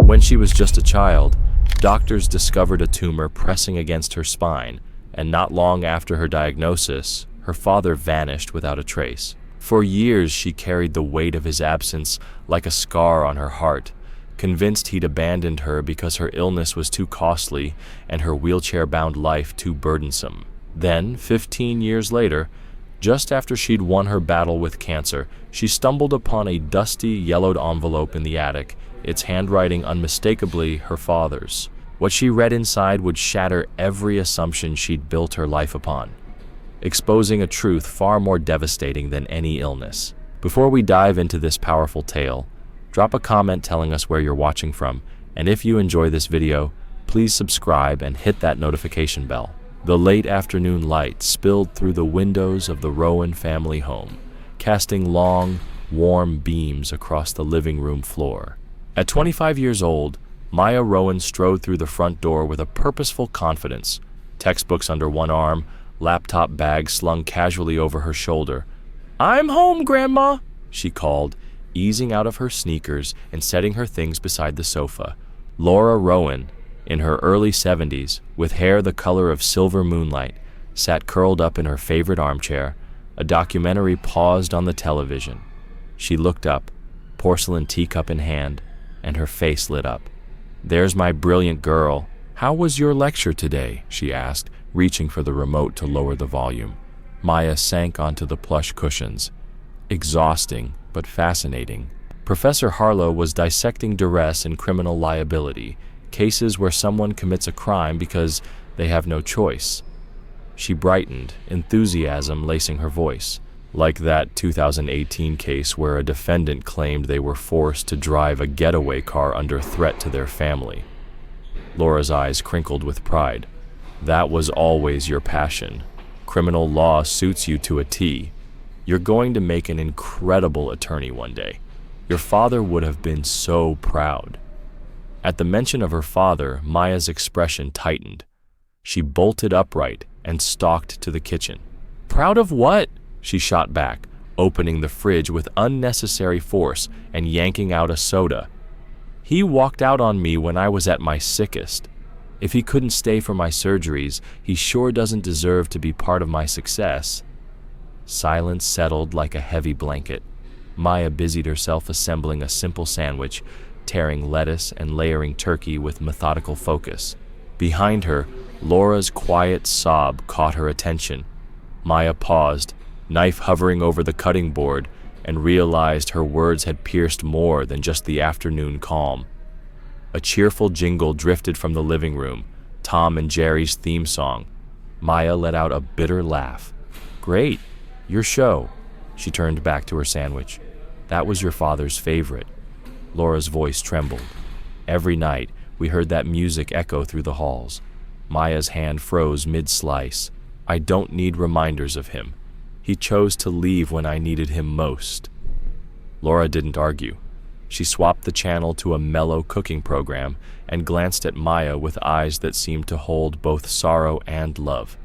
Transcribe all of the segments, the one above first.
When she was just a child, doctors discovered a tumor pressing against her spine, and not long after her diagnosis, her father vanished without a trace. For years, she carried the weight of his absence like a scar on her heart, convinced he'd abandoned her because her illness was too costly and her wheelchair-bound life too burdensome. Then, 15 years later, just after she'd won her battle with cancer, she stumbled upon a dusty, yellowed envelope in the attic, its handwriting unmistakably her father's. What she read inside would shatter every assumption she'd built her life upon, exposing a truth far more devastating than any illness. Before we dive into this powerful tale, drop a comment telling us where you're watching from, and if you enjoy this video, please subscribe and hit that notification bell. The late afternoon light spilled through the windows of the Rowan family home, casting long, warm beams across the living room floor. At 25 years old, Maya Rowan strode through the front door with a purposeful confidence, textbooks under one arm, laptop bag slung casually over her shoulder. "I'm home, Grandma," she called, easing out of her sneakers and setting her things beside the sofa. Laura Rowan, in her early 70s, with hair the color of silver moonlight, sat curled up in her favorite armchair. A documentary paused on the television. She looked up, porcelain teacup in hand, and her face lit up. "There's my brilliant girl. How was your lecture today?" she asked, reaching for the remote to lower the volume. Maya sank onto the plush cushions. Exhausting, but fascinating. Professor Harlow was dissecting duress and criminal liability, cases where someone commits a crime because they have no choice. She brightened, enthusiasm lacing her voice, like that 2018 case where a defendant claimed they were forced to drive a getaway car under threat to their family. Laura's eyes crinkled with pride. "That was always your passion. Criminal law suits you to a T. You're going to make an incredible attorney one day. Your father would have been so proud." At the mention of her father, Maya's expression tightened. She bolted upright and stalked to the kitchen. "Proud of what?" she shot back, opening the fridge with unnecessary force and yanking out a soda. "He walked out on me when I was at my sickest. If he couldn't stay for my surgeries, he sure doesn't deserve to be part of my success." Silence settled like a heavy blanket. Maya busied herself assembling a simple sandwich, tearing lettuce and layering turkey with methodical focus. Behind her, Laura's quiet sob caught her attention. Maya paused, knife hovering over the cutting board, and realized her words had pierced more than just the afternoon calm. A cheerful jingle drifted from the living room, Tom and Jerry's theme song. Maya let out a bitter laugh. "Great, your show." She turned back to her sandwich. "That was your father's favorite." Laura's voice trembled. Every night, we heard that music echo through the halls. Maya's hand froze mid-slice. "I don't need reminders of him. He chose to leave when I needed him most." Laura didn't argue. She swapped the channel to a mellow cooking program and glanced at Maya with eyes that seemed to hold both sorrow and love.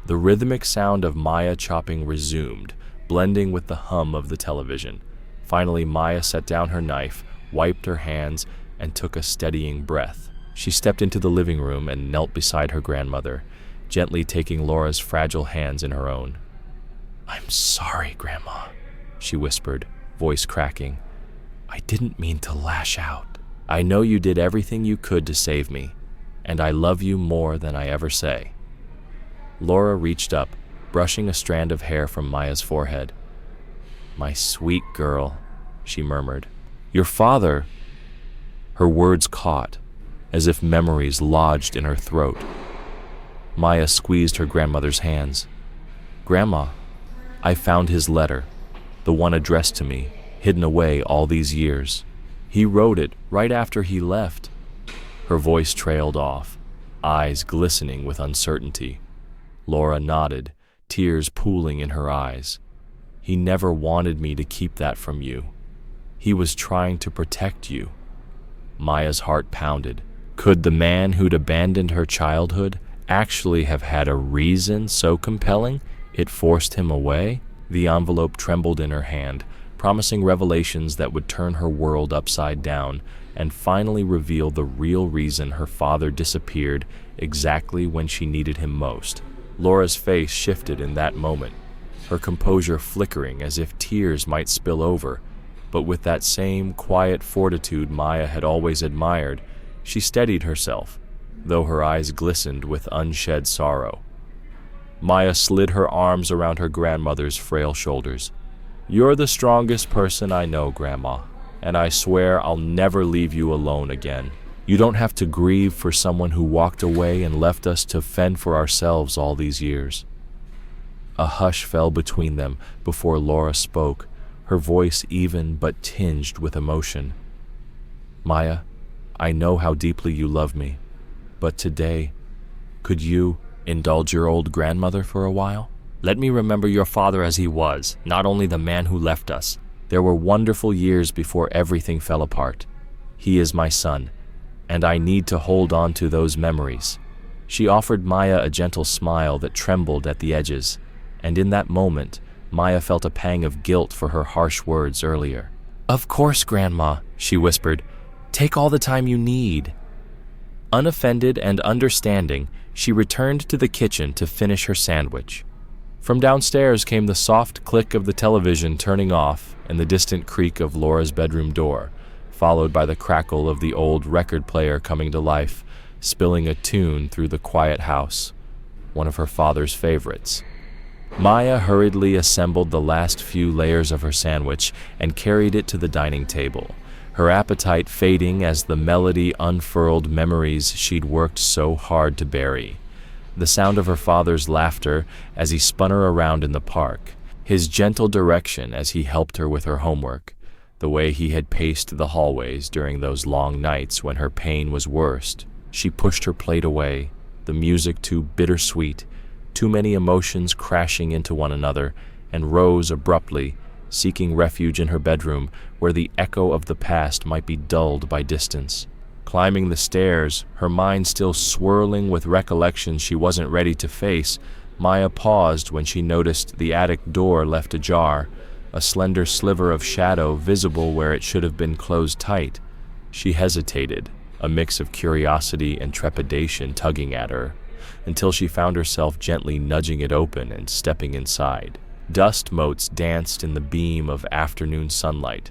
The rhythmic sound of Maya chopping resumed, blending with the hum of the television. Finally, Maya set down her knife, wiped her hands, and took a steadying breath. She stepped into the living room and knelt beside her grandmother, gently taking Laura's fragile hands in her own. "I'm sorry, Grandma," she whispered, voice cracking. "I didn't mean to lash out. I know you did everything you could to save me, and I love you more than I ever say." Laura reached up, brushing a strand of hair from Maya's forehead. "My sweet girl," she murmured. "Your father—" Her words caught, as if memories lodged in her throat. Maya squeezed her grandmother's hands. "Grandma, I found his letter, the one addressed to me, hidden away all these years. He wrote it right after he left." Her voice trailed off, eyes glistening with uncertainty. Laura nodded, tears pooling in her eyes. "He never wanted me to keep that from you. He was trying to protect you." Maya's heart pounded. Could the man who'd abandoned her childhood actually have had a reason so compelling it forced him away? The envelope trembled in her hand, promising revelations that would turn her world upside down and finally reveal the real reason her father disappeared exactly when she needed him most. Laura's face shifted in that moment, her composure flickering as if tears might spill over, but with that same quiet fortitude Maya had always admired, she steadied herself, though her eyes glistened with unshed sorrow. Maya slid her arms around her grandmother's frail shoulders. "You're the strongest person I know, Grandma, and I swear I'll never leave you alone again. You don't have to grieve for someone who walked away and left us to fend for ourselves all these years." A hush fell between them before Laura spoke, her voice even but tinged with emotion. "Maya, I know how deeply you love me, but today, could you indulge your old grandmother for a while? Let me remember your father as he was, not only the man who left us. There were wonderful years before everything fell apart. He is my son, and I need to hold on to those memories." She offered Maya a gentle smile that trembled at the edges, and in that moment, Maya felt a pang of guilt for her harsh words earlier. "Of course, Grandma," she whispered. "Take all the time you need." Unoffended and understanding, she returned to the kitchen to finish her sandwich. From downstairs came the soft click of the television turning off and the distant creak of Laura's bedroom door, followed by the crackle of the old record player coming to life, spilling a tune through the quiet house, one of her father's favorites. Maya hurriedly assembled the last few layers of her sandwich and carried it to the dining table, her appetite fading as the melody unfurled memories she'd worked so hard to bury. The sound of her father's laughter as he spun her around in the park, his gentle direction as he helped her with her homework, the way he had paced the hallways during those long nights when her pain was worst. She pushed her plate away, the music too bittersweet, too many emotions crashing into one another, and rose abruptly, seeking refuge in her bedroom where the echo of the past might be dulled by distance. Climbing the stairs, her mind still swirling with recollections she wasn't ready to face, Maya paused when she noticed the attic door left ajar, a slender sliver of shadow visible where it should have been closed tight. She hesitated, a mix of curiosity and trepidation tugging at her, until she found herself gently nudging it open and stepping inside. Dust motes danced in the beam of afternoon sunlight,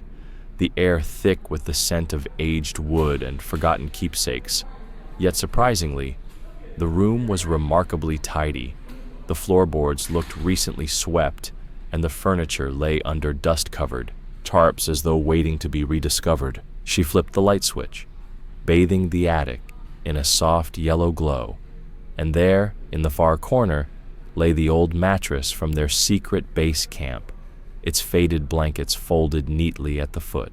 the air thick with the scent of aged wood and forgotten keepsakes. Yet surprisingly, the room was remarkably tidy. The floorboards looked recently swept, and the furniture lay under dust-covered tarps as though waiting to be rediscovered. She flipped the light switch, bathing the attic in a soft yellow glow, and there, in the far corner, lay the old mattress from their secret base camp, its faded blankets folded neatly at the foot.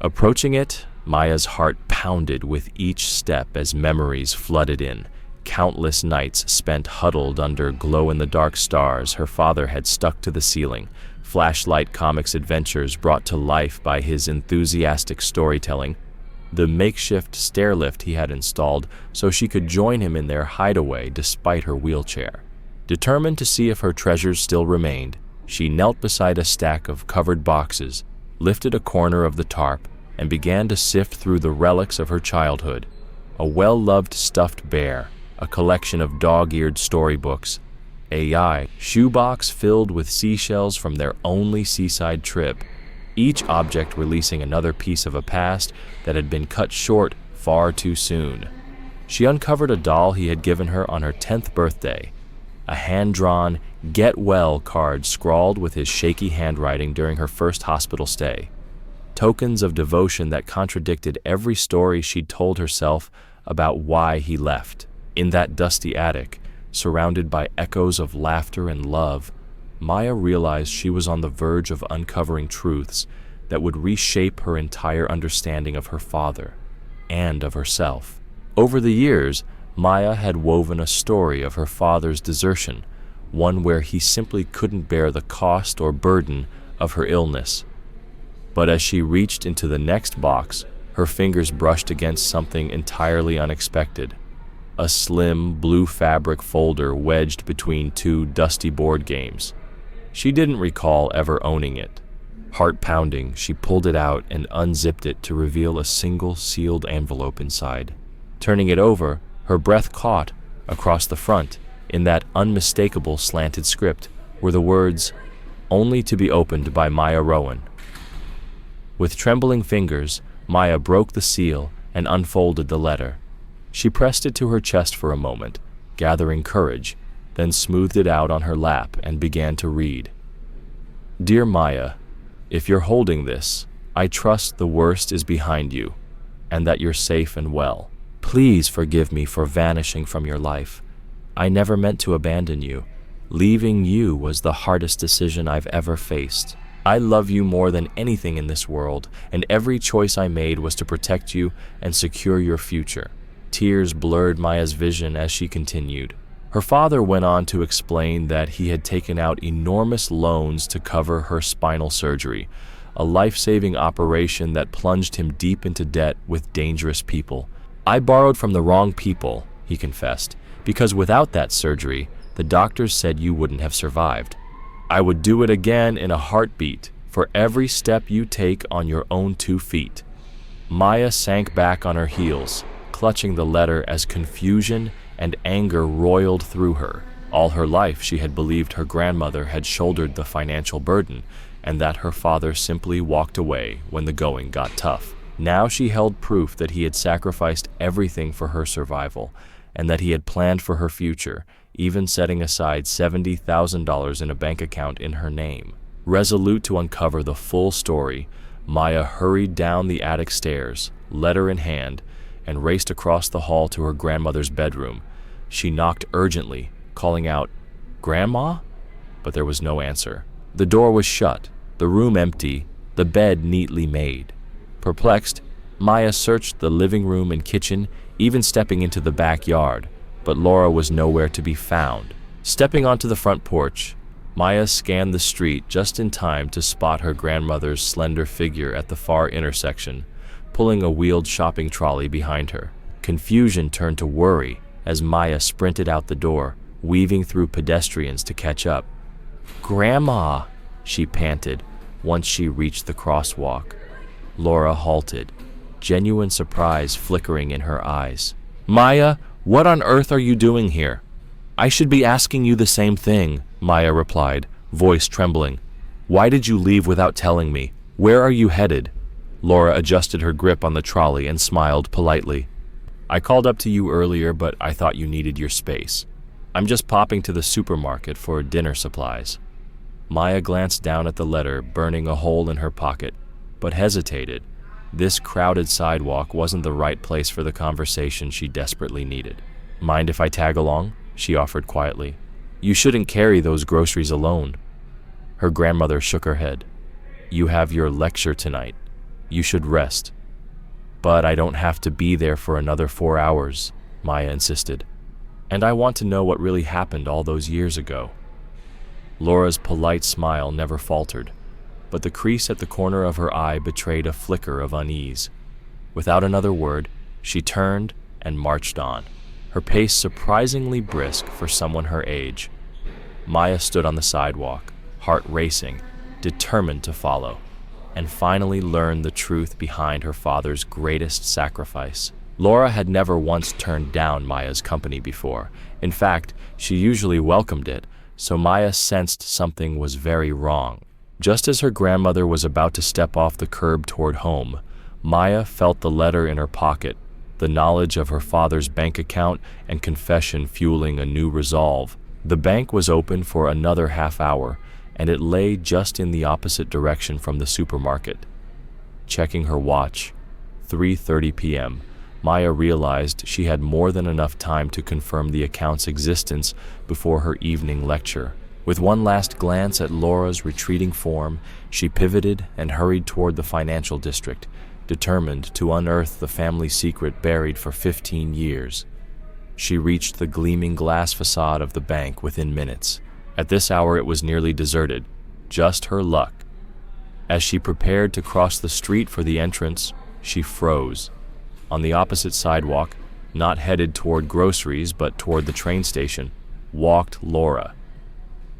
Approaching it, Maya's heart pounded with each step as memories flooded in. Countless nights spent huddled under glow-in-the-dark stars her father had stuck to the ceiling, flashlight comics adventures brought to life by his enthusiastic storytelling, the makeshift stairlift he had installed so she could join him in their hideaway despite her wheelchair. Determined to see if her treasures still remained, she knelt beside a stack of covered boxes, lifted a corner of the tarp, and began to sift through the relics of her childhood. A well-loved stuffed bear, a collection of dog-eared storybooks, a shoebox filled with seashells from their only seaside trip, each object releasing another piece of a past that had been cut short far too soon. She uncovered a doll he had given her on her 10th birthday, a hand-drawn "Get Well" card scrawled with his shaky handwriting during her first hospital stay. Tokens of devotion that contradicted every story she'd told herself about why he left. In that dusty attic, surrounded by echoes of laughter and love, Maya realized she was on the verge of uncovering truths that would reshape her entire understanding of her father and of herself. Over the years, Maya had woven a story of her father's desertion, one where he simply couldn't bear the cost or burden of her illness. But as she reached into the next box, her fingers brushed against something entirely unexpected. A slim, blue fabric folder wedged between two dusty board games. She didn't recall ever owning it. Heart pounding, she pulled it out and unzipped it to reveal a single sealed envelope inside. Turning it over, her breath caught, across the front, in that unmistakable slanted script, were the words, "Only to be opened by Maya Rowan." With trembling fingers, Maya broke the seal and unfolded the letter. She pressed it to her chest for a moment, gathering courage, then smoothed it out on her lap and began to read. "Dear Maya, if you're holding this, I trust the worst is behind you, and that you're safe and well. Please forgive me for vanishing from your life. I never meant to abandon you. Leaving you was the hardest decision I've ever faced. I love you more than anything in this world, and every choice I made was to protect you and secure your future." Tears blurred Maya's vision as she continued. Her father went on to explain that he had taken out enormous loans to cover her spinal surgery, a life-saving operation that plunged him deep into debt with dangerous people. "I borrowed from the wrong people," he confessed, "because without that surgery, the doctors said you wouldn't have survived. I would do it again in a heartbeat for every step you take on your own 2 feet." Maya sank back on her heels, clutching the letter as confusion and anger roiled through her. All her life she had believed her grandmother had shouldered the financial burden, and that her father simply walked away when the going got tough. Now she held proof that he had sacrificed everything for her survival, and that he had planned for her future, even setting aside $70,000 in a bank account in her name. Resolute to uncover the full story, Maya hurried down the attic stairs, letter in hand, and raced across the hall to her grandmother's bedroom. She knocked urgently, calling out, "Grandma?" But there was no answer. The door was shut, the room empty, the bed neatly made. Perplexed, Maya searched the living room and kitchen, even stepping into the backyard, but Laura was nowhere to be found. Stepping onto the front porch, Maya scanned the street just in time to spot her grandmother's slender figure at the far intersection, pulling a wheeled shopping trolley behind her. Confusion turned to worry as Maya sprinted out the door, weaving through pedestrians to catch up. "Grandma," she panted once she reached the crosswalk. Laura halted, genuine surprise flickering in her eyes. "Maya, what on earth are you doing here?" "I should be asking you the same thing," Maya replied, voice trembling. "Why did you leave without telling me? Where are you headed?" Laura adjusted her grip on the trolley and smiled politely. "I called up to you earlier, but I thought you needed your space. I'm just popping to the supermarket for dinner supplies." Maya glanced down at the letter, burning a hole in her pocket, but hesitated. This crowded sidewalk wasn't the right place for the conversation she desperately needed. "Mind if I tag along?" she offered quietly. "You shouldn't carry those groceries alone." Her grandmother shook her head. "You have your lecture tonight. You should rest." "But I don't have to be there for another 4 hours," Maya insisted. "And I want to know what really happened all those years ago." Laura's polite smile never faltered, but the crease at the corner of her eye betrayed a flicker of unease. Without another word, she turned and marched on, her pace surprisingly brisk for someone her age. Maya stood on the sidewalk, heart racing, determined to follow, and finally learned the truth behind her father's greatest sacrifice. Laura had never once turned down Maya's company before. In fact, she usually welcomed it, so Maya sensed something was very wrong. Just as her grandmother was about to step off the curb toward home, Maya felt the letter in her pocket, the knowledge of her father's bank account and confession fueling a new resolve. The bank was open for another half hour, and it lay just in the opposite direction from the supermarket. Checking her watch, 3:30 p.m., Maya realized she had more than enough time to confirm the account's existence before her evening lecture. With one last glance at Laura's retreating form, she pivoted and hurried toward the financial district, determined to unearth the family secret buried for 15 years. She reached the gleaming glass facade of the bank within minutes. At this hour it was nearly deserted, just her luck. As she prepared to cross the street for the entrance, she froze. On the opposite sidewalk, not headed toward groceries but toward the train station, walked Laura.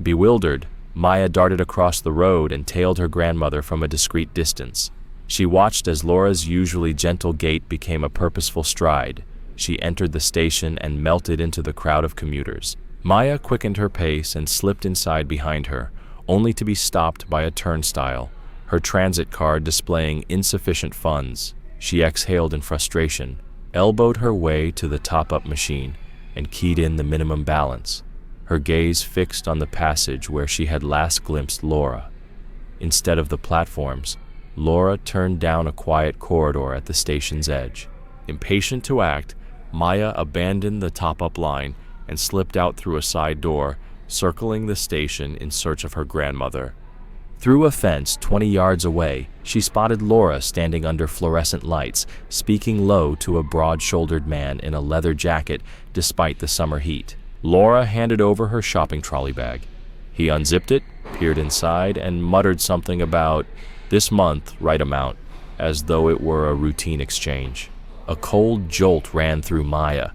Bewildered, Maya darted across the road and tailed her grandmother from a discreet distance. She watched as Laura's usually gentle gait became a purposeful stride. She entered the station and melted into the crowd of commuters. Maya quickened her pace and slipped inside behind her, only to be stopped by a turnstile, her transit card displaying insufficient funds. She exhaled in frustration, elbowed her way to the top-up machine, and keyed in the minimum balance, her gaze fixed on the passage where she had last glimpsed Laura. Instead of the platforms, Laura turned down a quiet corridor at the station's edge. Impatient to act, Maya abandoned the top-up line and slipped out through a side door, circling the station in search of her grandmother. Through a fence 20 yards away, she spotted Laura standing under fluorescent lights, speaking low to a broad-shouldered man in a leather jacket despite the summer heat. Laura handed over her shopping trolley bag. He unzipped it, peered inside, and muttered something about this month, right amount, as though it were a routine exchange. A cold jolt ran through Maya.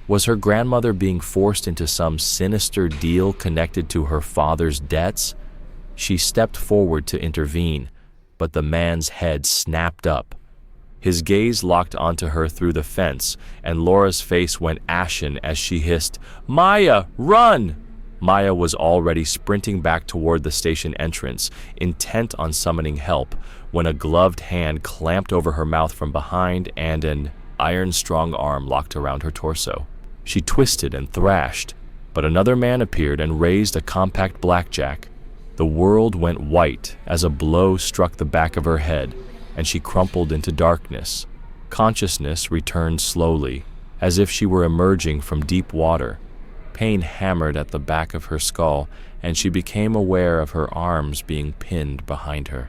Was her grandmother being forced into some sinister deal connected to her father's debts? She stepped forward to intervene, but the man's head snapped up. His gaze locked onto her through the fence, and Laura's face went ashen as she hissed, "Maya, run!" Maya was already sprinting back toward the station entrance, intent on summoning help, when a gloved hand clamped over her mouth from behind and an iron-strong arm locked around her torso. She twisted and thrashed, but another man appeared and raised a compact blackjack. The world went white as a blow struck the back of her head, and she crumpled into darkness. Consciousness returned slowly, as if she were emerging from deep water. Pain hammered at the back of her skull, and she became aware of her arms being pinned behind her.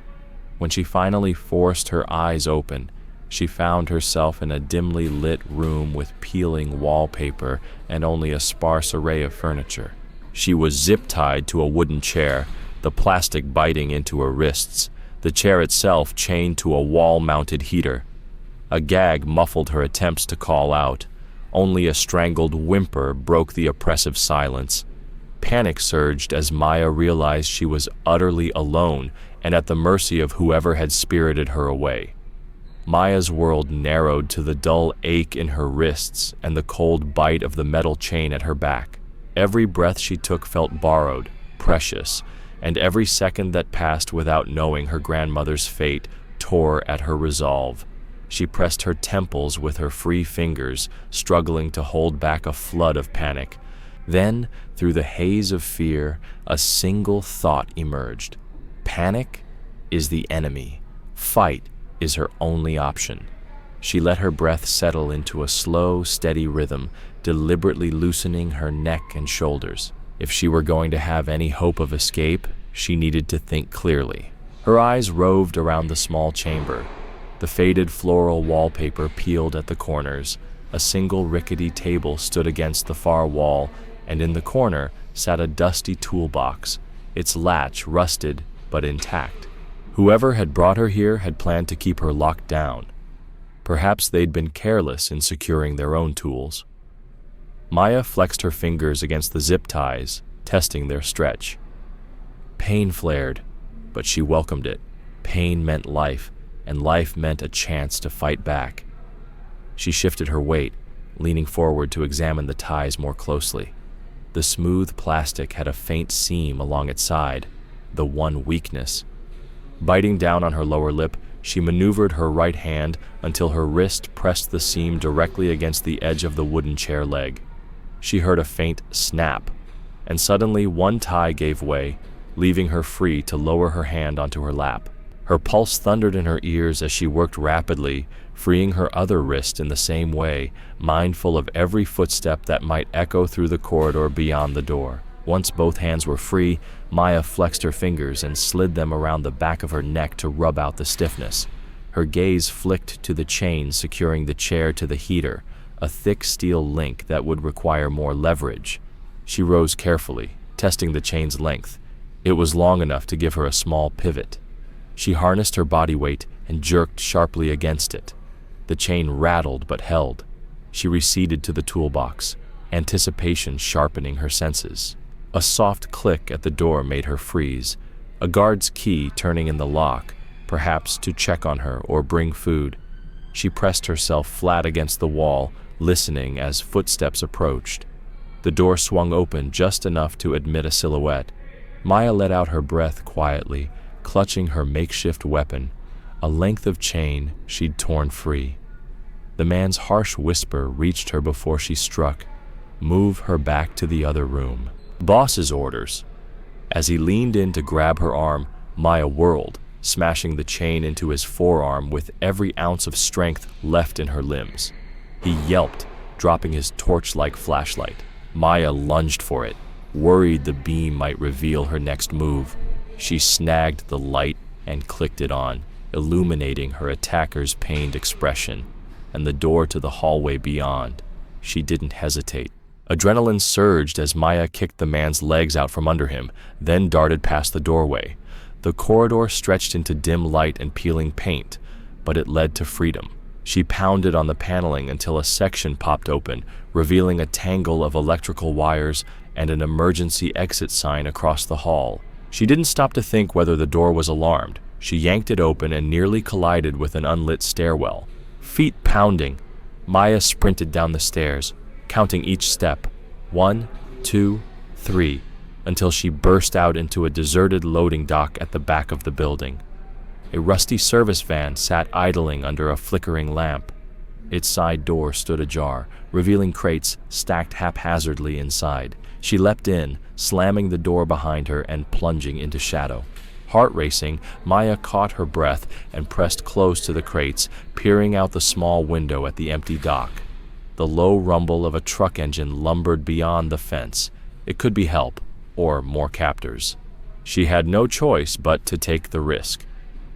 When she finally forced her eyes open, she found herself in a dimly lit room with peeling wallpaper and only a sparse array of furniture. She was zip-tied to a wooden chair, the plastic biting into her wrists, the chair itself chained to a wall-mounted heater. A gag muffled her attempts to call out. Only a strangled whimper broke the oppressive silence. Panic surged as Maya realized she was utterly alone and at the mercy of whoever had spirited her away. Maya's world narrowed to the dull ache in her wrists and the cold bite of the metal chain at her back. Every breath she took felt borrowed, precious, and every second that passed without knowing her grandmother's fate tore at her resolve. She pressed her temples with her free fingers, struggling to hold back a flood of panic. Then, through the haze of fear, a single thought emerged. Panic is the enemy. Fight is her only option. She let her breath settle into a slow, steady rhythm, deliberately loosening her neck and shoulders. If she were going to have any hope of escape, she needed to think clearly. Her eyes roved around the small chamber. The faded floral wallpaper peeled at the corners. A single rickety table stood against the far wall, and in the corner sat a dusty toolbox, its latch rusted but intact. Whoever had brought her here had planned to keep her locked down. Perhaps they'd been careless in securing their own tools. Maya flexed her fingers against the zip ties, testing their stretch. Pain flared, but she welcomed it. Pain meant life, and life meant a chance to fight back. She shifted her weight, leaning forward to examine the ties more closely. The smooth plastic had a faint seam along its side, the one weakness. Biting down on her lower lip, she maneuvered her right hand until her wrist pressed the seam directly against the edge of the wooden chair leg. She heard a faint snap, and suddenly one tie gave way, leaving her free to lower her hand onto her lap. Her pulse thundered in her ears as she worked rapidly, freeing her other wrist in the same way, mindful of every footstep that might echo through the corridor beyond the door. Once both hands were free, Maya flexed her fingers and slid them around the back of her neck to rub out the stiffness. Her gaze flicked to the chain securing the chair to the heater, a thick steel link that would require more leverage. She rose carefully, testing the chain's length. It was long enough to give her a small pivot. She harnessed her body weight and jerked sharply against it. The chain rattled but held. She receded to the toolbox, anticipation sharpening her senses. A soft click at the door made her freeze, a guard's key turning in the lock, perhaps to check on her or bring food. She pressed herself flat against the wall, listening as footsteps approached. The door swung open just enough to admit a silhouette. Maya let out her breath quietly, clutching her makeshift weapon, a length of chain she'd torn free. The man's harsh whisper reached her before she struck. Move her back to the other room. Boss's orders. As he leaned in to grab her arm, Maya whirled, smashing the chain into his forearm with every ounce of strength left in her limbs. He yelped, dropping his torch-like flashlight. Maya lunged for it, worried the beam might reveal her next move. She snagged the light and clicked it on, illuminating her attacker's pained expression and the door to the hallway beyond. She didn't hesitate. Adrenaline surged as Maya kicked the man's legs out from under him, then darted past the doorway. The corridor stretched into dim light and peeling paint, but it led to freedom. She pounded on the paneling until a section popped open, revealing a tangle of electrical wires and an emergency exit sign across the hall. She didn't stop to think whether the door was alarmed. She yanked it open and nearly collided with an unlit stairwell. Feet pounding, Maya sprinted down the stairs, counting each step, 1, 2, 3, until she burst out into a deserted loading dock at the back of the building. A rusty service van sat idling under a flickering lamp. Its side door stood ajar, revealing crates stacked haphazardly inside. She leapt in, slamming the door behind her and plunging into shadow. Heart racing, Maya caught her breath and pressed close to the crates, peering out the small window at the empty dock. The low rumble of a truck engine lumbered beyond the fence. It could be help, or more captors. She had no choice but to take the risk.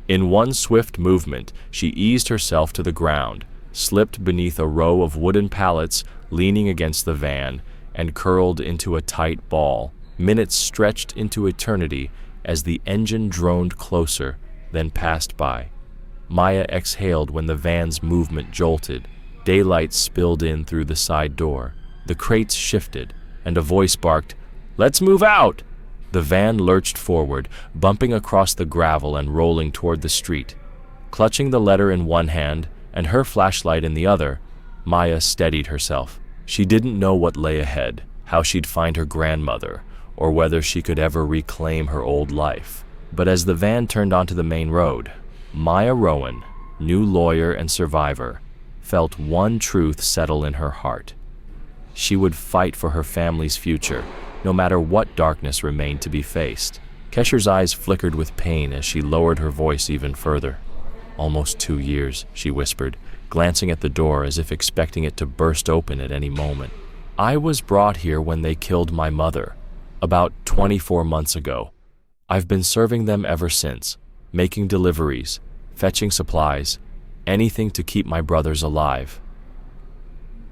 In one swift movement, she eased herself to the ground, slipped beneath a row of wooden pallets leaning against the van, and curled into a tight ball. Minutes stretched into eternity as the engine droned closer, then passed by. Maya exhaled when the van's movement jolted. Daylight spilled in through the side door. The crates shifted, and a voice barked, "Let's move out!" The van lurched forward, bumping across the gravel and rolling toward the street. Clutching the letter in one hand and her flashlight in the other, Maya steadied herself. She didn't know what lay ahead, how she'd find her grandmother, or whether she could ever reclaim her old life. But as the van turned onto the main road, Maya Rowan, new lawyer and survivor, felt one truth settle in her heart. She would fight for her family's future, no matter what darkness remained to be faced. Kesher's eyes flickered with pain as she lowered her voice even further. "Almost 2 years," she whispered, glancing at the door as if expecting it to burst open at any moment. "I was brought here when they killed my mother, about 24 months ago. I've been serving them ever since, making deliveries, fetching supplies, anything to keep my brothers alive."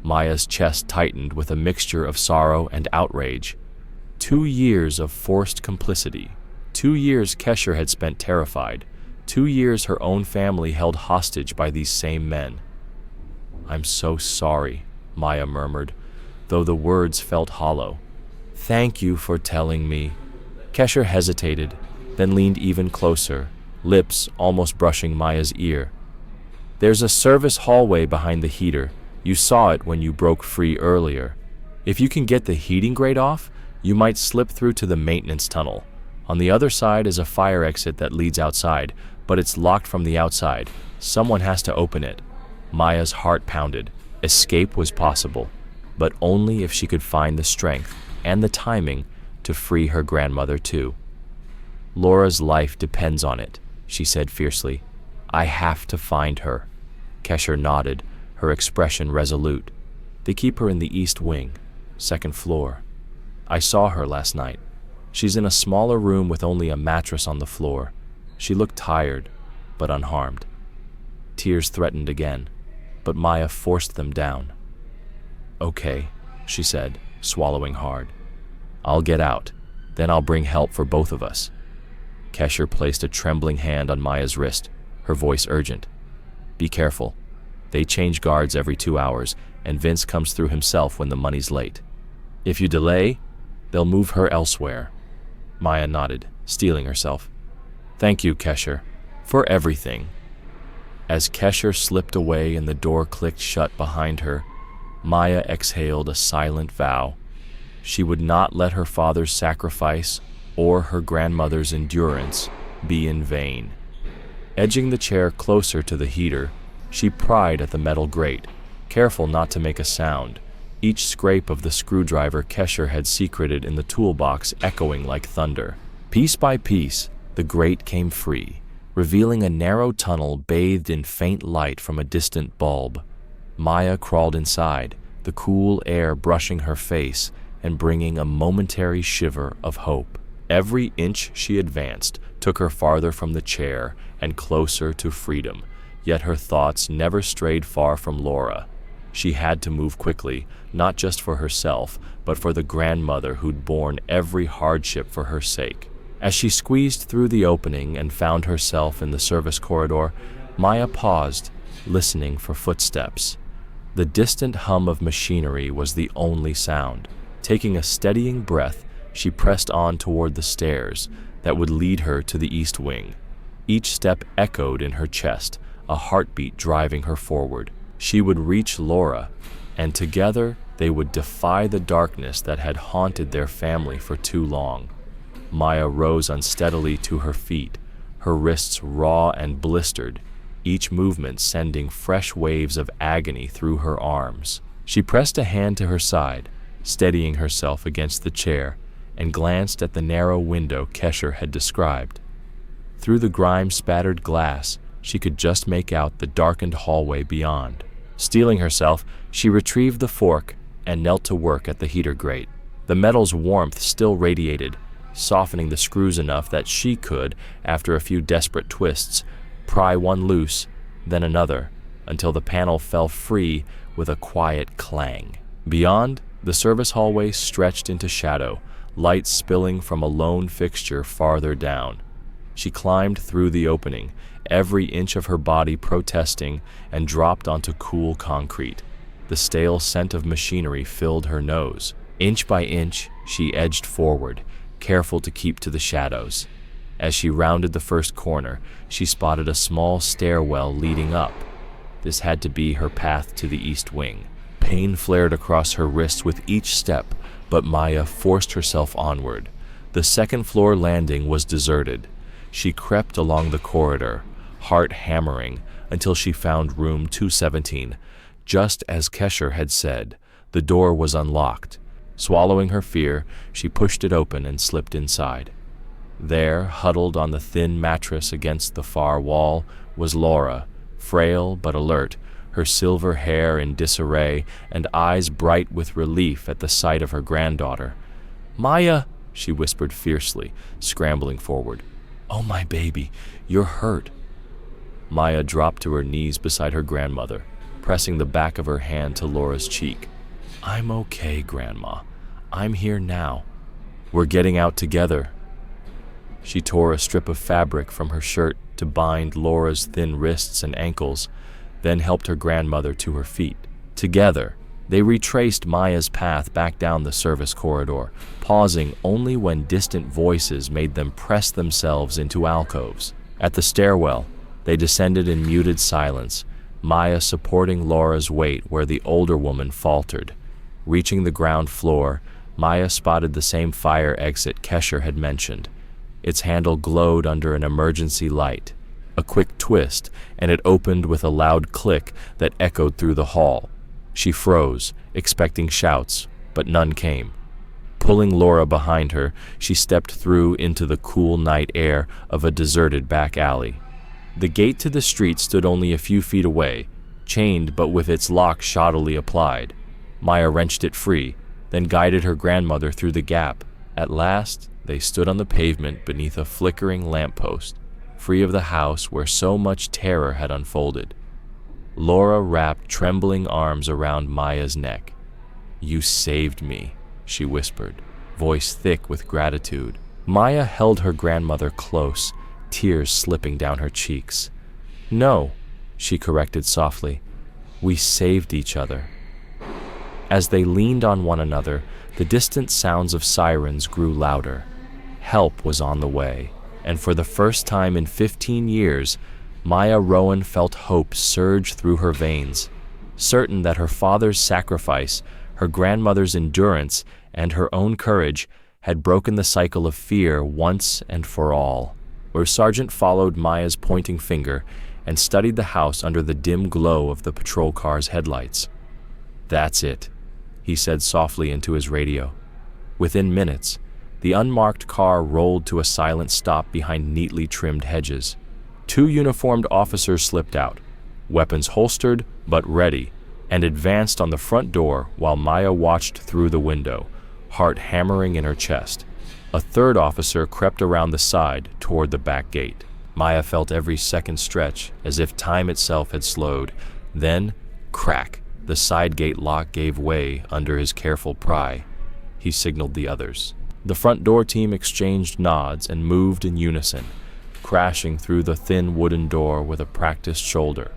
Maya's chest tightened with a mixture of sorrow and outrage. 2 years of forced complicity. 2 years Kesher had spent terrified. 2 years her own family held hostage by these same men. "I'm so sorry," Maya murmured, though the words felt hollow. "Thank you for telling me." Kesher hesitated, then leaned even closer, lips almost brushing Maya's ear. "There's a service hallway behind the heater. You saw it when you broke free earlier. If you can get the heating grate off, you might slip through to the maintenance tunnel. On the other side is a fire exit that leads outside, but it's locked from the outside. Someone has to open it." Maya's heart pounded. Escape was possible, but only if she could find the strength and the timing to free her grandmother too. "Laura's life depends on it," she said fiercely. "I have to find her." Kesher nodded, her expression resolute. "They keep her in the East Wing, 2nd floor. I saw her last night. She's in a smaller room with only a mattress on the floor. She looked tired, but unharmed." Tears threatened again, but Maya forced them down. "Okay," she said, swallowing hard. "I'll get out, then I'll bring help for both of us." Kesher placed a trembling hand on Maya's wrist, her voice urgent. "Be careful. They change guards every 2 hours, and Vince comes through himself when the money's late. If you delay, They'll move her elsewhere. Maya nodded, steeling herself. Thank you, Kesher, for everything. As Kesher slipped away and the door clicked shut behind her, Maya exhaled a silent vow. She would not let her father's sacrifice or her grandmother's endurance be in vain. Edging the chair closer to the heater, she pried at the metal grate, careful not to make a sound, each scrape of the screwdriver Kesher had secreted in the toolbox echoing like thunder. Piece by piece, the grate came free, revealing a narrow tunnel bathed in faint light from a distant bulb. Maya crawled inside, the cool air brushing her face and bringing a momentary shiver of hope. Every inch she advanced took her farther from the chair and closer to freedom, yet her thoughts never strayed far from Laura. She had to move quickly, not just for herself, but for the grandmother who'd borne every hardship for her sake. As she squeezed through the opening and found herself in the service corridor, Maya paused, listening for footsteps. The distant hum of machinery was the only sound. Taking a steadying breath, she pressed on toward the stairs that would lead her to the east wing. Each step echoed in her chest, a heartbeat driving her forward. She would reach Laura, and together they would defy the darkness that had haunted their family for too long. Maya rose unsteadily to her feet, her wrists raw and blistered, each movement sending fresh waves of agony through her arms. She pressed a hand to her side, steadying herself against the chair, and glanced at the narrow window Kesher had described. Through the grime-spattered glass, she could just make out the darkened hallway beyond. Steeling herself, she retrieved the fork and knelt to work at the heater grate. The metal's warmth still radiated, softening the screws enough that she could, after a few desperate twists, pry one loose, then another, until the panel fell free with a quiet clang. Beyond, the service hallway stretched into shadow, light spilling from a lone fixture farther down. She climbed through the opening, every inch of her body protesting, and dropped onto cool concrete. The stale scent of machinery filled her nose. Inch by inch, she edged forward, careful to keep to the shadows. As she rounded the first corner, she spotted a small stairwell leading up. This had to be her path to the east wing. Pain flared across her wrists with each step, but Maya forced herself onward. The second-floor landing was deserted. She crept along the corridor, heart hammering, until she found room 217. Just as Kesher had said, the door was unlocked. Swallowing her fear, she pushed it open and slipped inside. There, huddled on the thin mattress against the far wall, was Laura, frail but alert, her silver hair in disarray and eyes bright with relief at the sight of her granddaughter. "Maya," she whispered fiercely, scrambling forward. "Oh, my baby, you're hurt." Maya dropped to her knees beside her grandmother, pressing the back of her hand to Laura's cheek. "I'm okay, Grandma. I'm here now. We're getting out together." She tore a strip of fabric from her shirt to bind Laura's thin wrists and ankles, then helped her grandmother to her feet. Together, they retraced Maya's path back down the service corridor, pausing only when distant voices made them press themselves into alcoves. At the stairwell, they descended in muted silence, Maya supporting Laura's weight where the older woman faltered. Reaching the ground floor, Maya spotted the same fire exit Kesher had mentioned. Its handle glowed under an emergency light. A quick twist, and it opened with a loud click that echoed through the hall. She froze, expecting shouts, but none came. Pulling Laura behind her, she stepped through into the cool night air of a deserted back alley. The gate to the street stood only a few feet away, chained but with its lock shoddily applied. Maya wrenched it free, then guided her grandmother through the gap. At last, they stood on the pavement beneath a flickering lamppost, free of the house where so much terror had unfolded. Laura wrapped trembling arms around Maya's neck. "You saved me," she whispered, voice thick with gratitude. Maya held her grandmother close, tears slipping down her cheeks. "No," she corrected softly. "We saved each other." As they leaned on one another, the distant sounds of sirens grew louder. Help was on the way, and for the first time in 15 years, Maya Rowan felt hope surge through her veins. Certain that her father's sacrifice, her grandmother's endurance, and her own courage had broken the cycle of fear once and for all. Where Sergeant followed Maya's pointing finger and studied the house under the dim glow of the patrol car's headlights. "That's it," he said softly into his radio. Within minutes, the unmarked car rolled to a silent stop behind neatly trimmed hedges. 2 uniformed officers slipped out, weapons holstered but ready, and advanced on the front door while Maya watched through the window, heart hammering in her chest. A 3rd officer crept around the side toward the back gate. Maya felt every second stretch as if time itself had slowed. Then, crack, the side gate lock gave way under his careful pry. He signaled the others. The front door team exchanged nods and moved in unison, crashing through the thin wooden door with a practiced shoulder.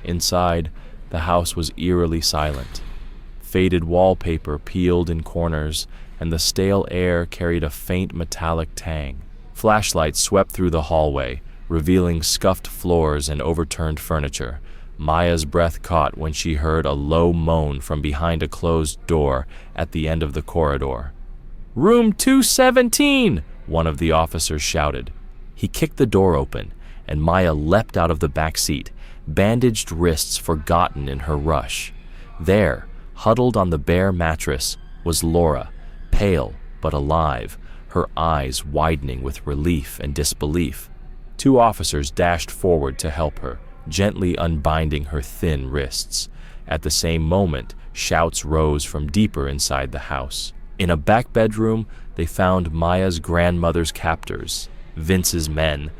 Inside, the house was eerily silent. Faded wallpaper peeled in corners, and the stale air carried a faint metallic tang. Flashlights swept through the hallway, revealing scuffed floors and overturned furniture. Maya's breath caught when she heard a low moan from behind a closed door at the end of the corridor. "Room 217!" one of the officers shouted. He kicked the door open, and Maya leapt out of the back seat, bandaged wrists forgotten in her rush. There, huddled on the bare mattress, was Laura, pale but alive, her eyes widening with relief and disbelief. 2 officers dashed forward to help her, gently unbinding her thin wrists. At the same moment, shouts rose from deeper inside the house. In a back bedroom, they found Maya's grandmother's captors, Vince's men,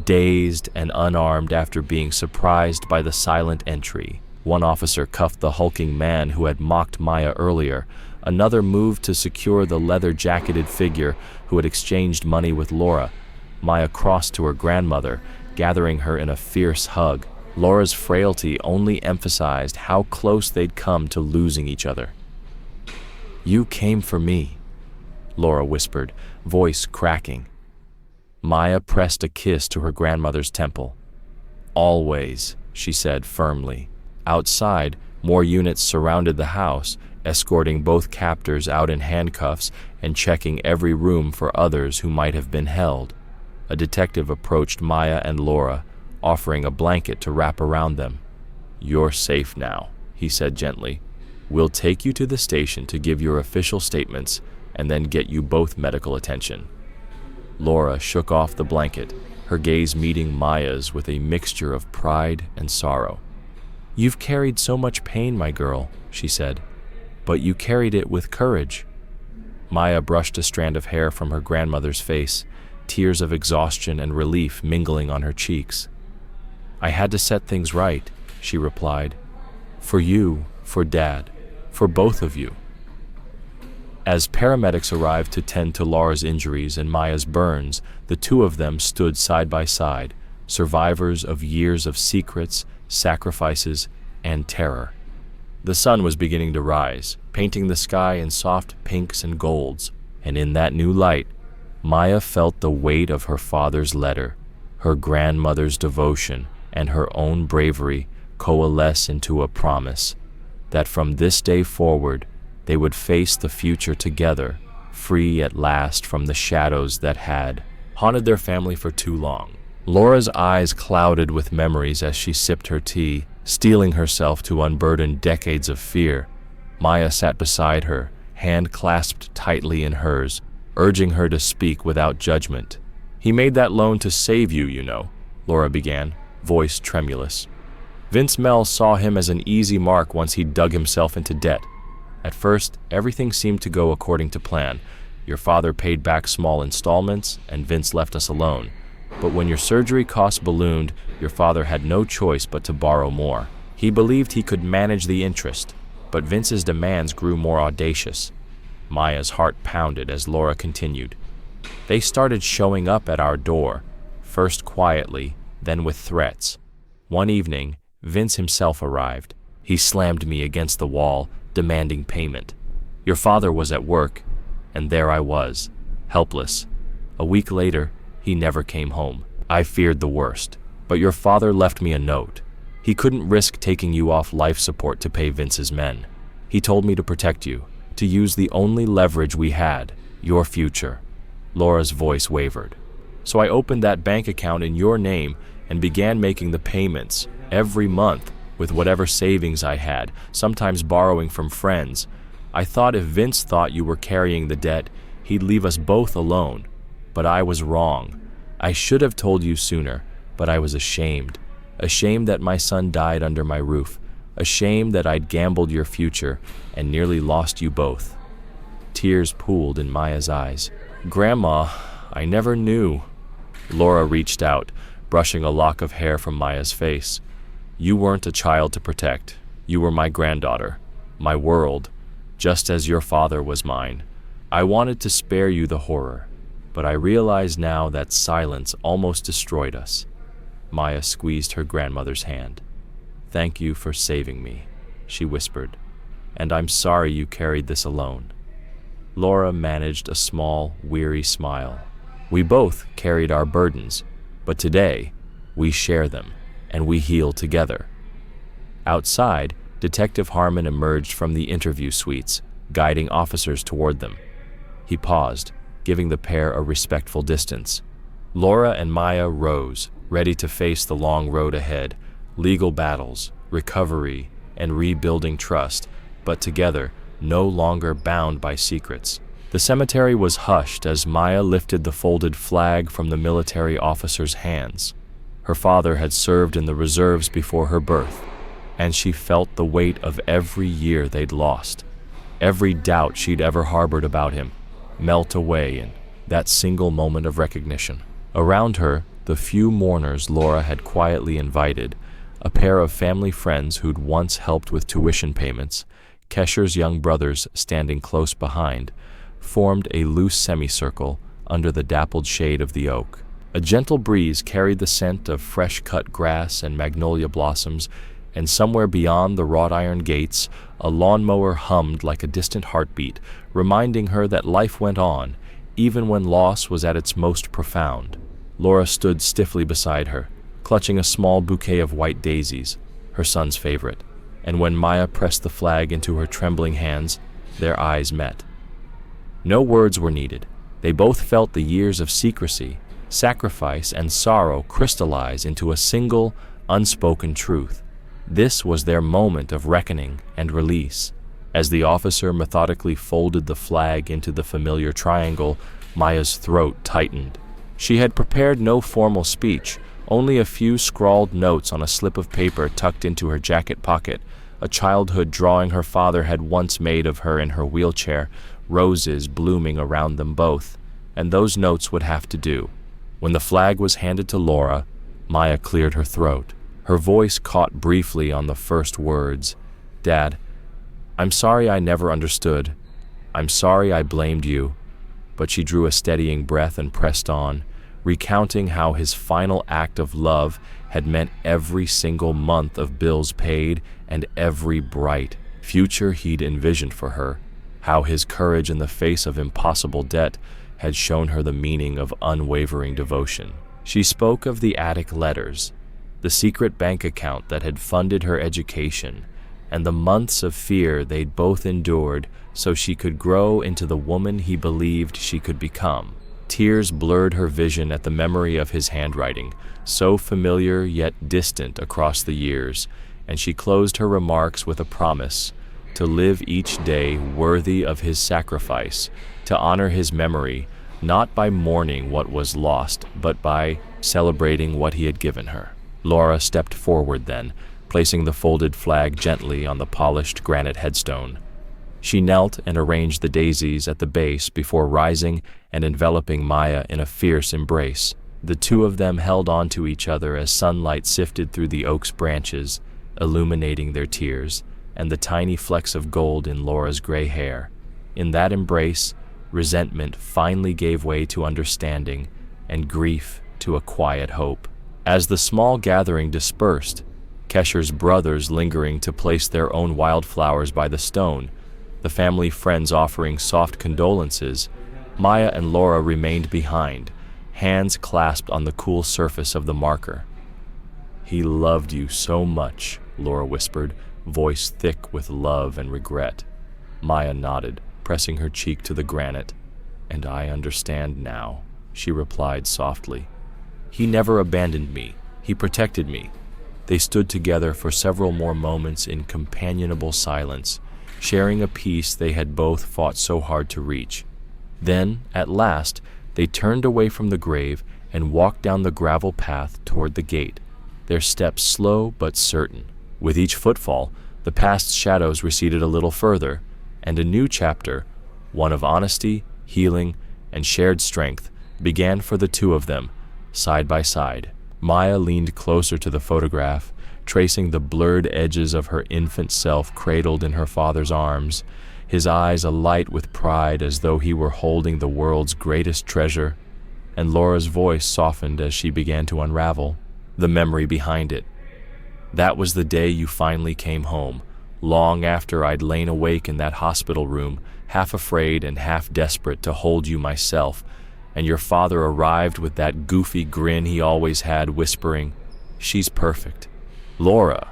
dazed and unarmed after being surprised by the silent entry. One officer cuffed the hulking man who had mocked Maya earlier. Another moved to secure the leather-jacketed figure who had exchanged money with Laura. Maya crossed to her grandmother, gathering her in a fierce hug. Laura's frailty only emphasized how close they'd come to losing each other. "You came for me," Laura whispered, voice cracking. Maya pressed a kiss to her grandmother's temple. "Always," she said firmly. Outside, more units surrounded the house, escorting both captors out in handcuffs and checking every room for others who might have been held. A detective approached Maya and Laura, offering a blanket to wrap around them. "You're safe now," he said gently. "We'll take you to the station to give your official statements and then get you both medical attention." Laura shook off the blanket, her gaze meeting Maya's with a mixture of pride and sorrow. "You've carried so much pain, my girl," she said, "but you carried it with courage." Maya brushed a strand of hair from her grandmother's face, tears of exhaustion and relief mingling on her cheeks. "I had to set things right," she replied. "For you, for Dad, for both of you." As paramedics arrived to tend to Laura's injuries and Maya's burns, the 2 of them stood side by side, survivors of years of secrets, sacrifices, and terror. The sun was beginning to rise, painting the sky in soft pinks and golds, and in that new light, Maya felt the weight of her father's letter, her grandmother's devotion, and her own bravery coalesce into a promise that from this day forward, they would face the future together, free at last from the shadows that had haunted their family for too long. Laura's eyes clouded with memories as she sipped her tea, steeling herself to unburden decades of fear. Maya sat beside her, hand clasped tightly in hers, urging her to speak without judgment. "He made that loan to save you, you know," Laura began, voice tremulous. "Vince Mell saw him as an easy mark once he dug himself into debt. At first, everything seemed to go according to plan. Your father paid back small installments, and Vince left us alone. But when your surgery costs ballooned, your father had no choice but to borrow more. He believed he could manage the interest, but Vince's demands grew more audacious." Maya's heart pounded as Laura continued. "They started showing up at our door, first quietly, then with threats. One evening, Vince himself arrived. He slammed me against the wall, demanding payment. Your father was at work, and there I was, helpless. A week later, he never came home. I feared the worst, but your father left me a note. He couldn't risk taking you off life support to pay Vince's men. He told me to protect you, to use the only leverage we had, your future. Laura's voice wavered. So I opened that bank account in your name and began making the payments every month with whatever savings I had, sometimes borrowing from friends. I thought if Vince thought you were carrying the debt, he'd leave us both alone. But I was wrong. I should have told you sooner, but I was ashamed. Ashamed that my son died under my roof. Ashamed that I'd gambled your future and nearly lost you both. Tears pooled in Maya's eyes. Grandma, I never knew. Laura reached out, brushing a lock of hair from Maya's face. You weren't a child to protect. You were my granddaughter, my world, just as your father was mine. I wanted to spare you the horror, but I realize now that silence almost destroyed us. Maya squeezed her grandmother's hand. Thank you for saving me, she whispered, and I'm sorry you carried this alone. Laura managed a small, weary smile. We both carried our burdens, but today we share them, and we heal together. Outside, Detective Harmon emerged from the interview suites, guiding officers toward them. He paused, giving the pair a respectful distance. Laura and Maya rose, ready to face the long road ahead, legal battles, recovery, and rebuilding trust, but together, no longer bound by secrets. The cemetery was hushed as Maya lifted the folded flag from the military officer's hands. Her father had served in the reserves before her birth, and she felt the weight of every year they'd lost. Every doubt she'd ever harbored about him melt away in that single moment of recognition. Around her, the few mourners Laura had quietly invited, a pair of family friends who'd once helped with tuition payments, Kesher's young brothers standing close behind, formed a loose semicircle under the dappled shade of the oak. A gentle breeze carried the scent of fresh-cut grass and magnolia blossoms, and somewhere beyond the wrought iron gates, a lawnmower hummed like a distant heartbeat, reminding her that life went on, even when loss was at its most profound. Laura stood stiffly beside her, clutching a small bouquet of white daisies, her son's favorite, and when Maya pressed the flag into her trembling hands, their eyes met. No words were needed. They both felt the years of secrecy, sacrifice, and sorrow crystallize into a single, unspoken truth. This was their moment of reckoning and release. As the officer methodically folded the flag into the familiar triangle, Maya's throat tightened. She had prepared no formal speech, only a few scrawled notes on a slip of paper tucked into her jacket pocket, a childhood drawing her father had once made of her in her wheelchair, roses blooming around them both, and those notes would have to do. When the flag was handed to Laura, Maya cleared her throat. Her voice caught briefly on the first words. Dad, I'm sorry I never understood. I'm sorry I blamed you. But she drew a steadying breath and pressed on, recounting how his final act of love had meant every single month of bills paid and every bright future he'd envisioned for her, how his courage in the face of impossible debt had shown her the meaning of unwavering devotion. She spoke of the attic letters, the secret bank account that had funded her education, and the months of fear they'd both endured so she could grow into the woman he believed she could become. Tears blurred her vision at the memory of his handwriting, so familiar yet distant across the years, and she closed her remarks with a promise to live each day worthy of his sacrifice, to honor his memory, not by mourning what was lost, but by celebrating what he had given her. Laura stepped forward then, placing the folded flag gently on the polished granite headstone. She knelt and arranged the daisies at the base before rising and enveloping Maya in a fierce embrace. The two of them held on to each other as sunlight sifted through the oak's branches, illuminating their tears and the tiny flecks of gold in Laura's gray hair. In that embrace, resentment finally gave way to understanding and grief to a quiet hope. As the small gathering dispersed, Kesher's brothers lingering to place their own wildflowers by the stone, the family friends offering soft condolences, Maya and Laura remained behind, hands clasped on the cool surface of the marker. "He loved you so much," Laura whispered, voice thick with love and regret. Maya nodded, pressing her cheek to the granite. "And I understand now," she replied softly. "He never abandoned me. He protected me." They stood together for several more moments in companionable silence, sharing a peace they had both fought so hard to reach. Then, at last, they turned away from the grave and walked down the gravel path toward the gate, their steps slow but certain. With each footfall, the past's shadows receded a little further, and a new chapter, one of honesty, healing, and shared strength, began for the two of them, side by side. Maya leaned closer to the photograph, tracing the blurred edges of her infant self cradled in her father's arms, his eyes alight with pride as though he were holding the world's greatest treasure, and Laura's voice softened as she began to unravel the memory behind it. "That was the day you finally came home, long after I'd lain awake in that hospital room, half afraid and half desperate to hold you myself, and your father arrived with that goofy grin he always had, whispering, 'She's perfect.' Laura,"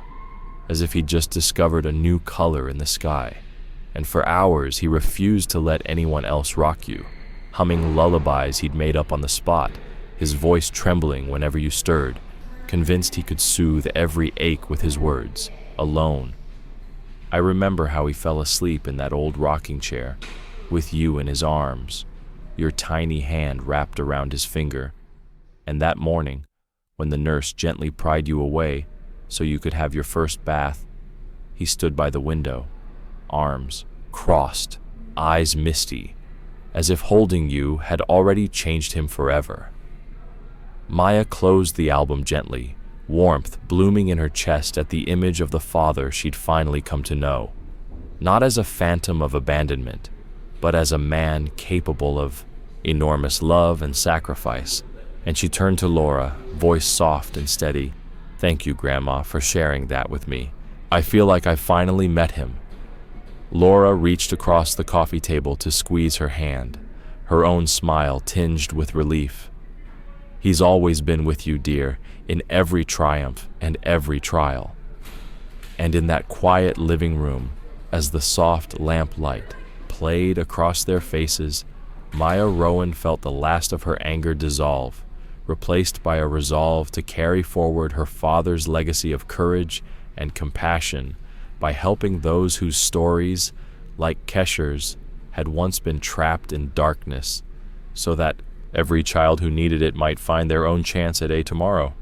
as if he'd just discovered a new color in the sky. And for hours he refused to let anyone else rock you, humming lullabies he'd made up on the spot, his voice trembling whenever you stirred, convinced he could soothe every ache with his words, alone. I remember how he fell asleep in that old rocking chair, with you in his arms, your tiny hand wrapped around his finger. And that morning, when the nurse gently pried you away so you could have your first bath, he stood by the window, arms crossed, eyes misty, as if holding you had already changed him forever. Maya closed the album gently, warmth blooming in her chest at the image of the father she'd finally come to know, not as a phantom of abandonment, but as a man capable of enormous love and sacrifice. And she turned to Laura, voice soft and steady. "Thank you, Grandma, for sharing that with me. I feel like I finally met him." Laura reached across the coffee table to squeeze her hand, her own smile tinged with relief. "He's always been with you, dear, in every triumph and every trial." And in that quiet living room, as the soft lamplight played across their faces, Maya Rowan felt the last of her anger dissolve, replaced by a resolve to carry forward her father's legacy of courage and compassion by helping those whose stories, like Kesher's, had once been trapped in darkness, so that every child who needed it might find their own chance at a tomorrow.